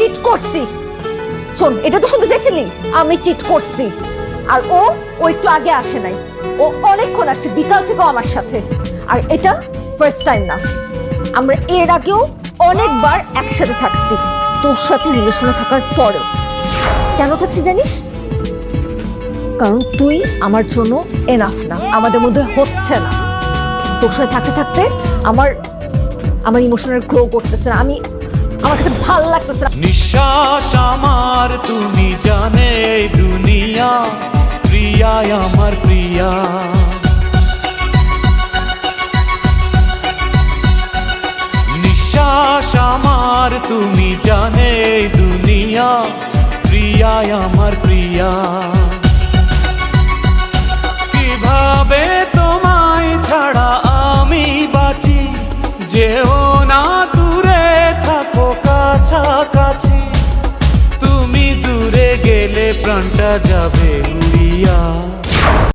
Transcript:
Cheat করছি। শোন, এটা তো শুনতে চাইছিলি, আমি চিট করছি। আর ও একটু আগে আসে নাই, ও অনেকক্ষণ আসছে, বিকাল থেকেও আমার সাথে। আর এটা ফার্স্ট টাইম না, আমরা এর আগেও অনেকবার একসাথে থাকছি, তোর সাথে রিলেশনে থাকার পরেও। কেন থাকছি জানিস? কারণ তুই আমার জন্য এনাফ না, আমাদের মধ্যে হচ্ছে না। তোর সাথে থাকতে থাকতে আমার ইমোশনাল গ্রো করতেছে না, আমার কাছে ভাল লাগতেছে না। নিঃশ্বাস আমার তুমি জানে এই দুনিয়া, প্রিয়া আমার প্রিয়া। নিঃশ্বাস আমার তুমি জানে এই দুনিয়া, প্রিয়া আমার প্রিয়া। কিভাবে তোমায় ছাড়া আমি বাঁচি, যেও না দূরে থাকো কাছাকাছি। তুমি দূরে গেলে প্রাণটা যাবে উড়িয়া।